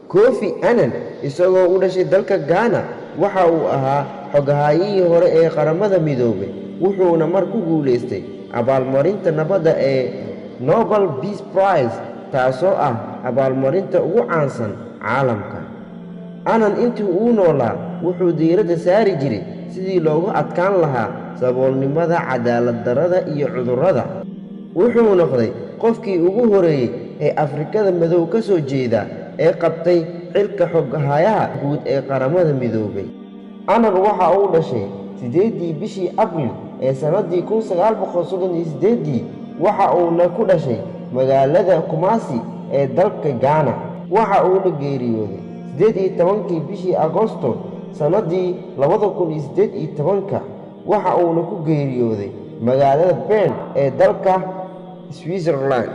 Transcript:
Kofi Annan isagoo u dhashay dalka Ghana waxa uu ahaa xoghaayihii hore ee qaramada midoobay wuxuuna mar ku guuleystay abaalmarinta nabadda ee Nobel Peace Prize taasoo ah abaalmarinta ugu caansan caalamka. Annan intii uu noolaa wuxuu diiradda saari jiray sidii loogu adkaan lahaa saboolnimada, cadaalad darrada iyo cudurrada. Wuxuu noqday qofkii ugu horeeyey ee Afrikada madow ka soo jeeda ee qabtay xilka xoghayaha guud ee qaramada midoobay. Annan waxa uu dhashay 8 bishii Abriil ee sanadii 1938 waxa uuna ku dhashay magaalada Kumasi ee dalka Ghana. Waxa uuna geeriyooday 18 bishii Agoosto sanadii 2018 waxa uuna ku geeriyooday magaalada Bern ee dalka Switzerland.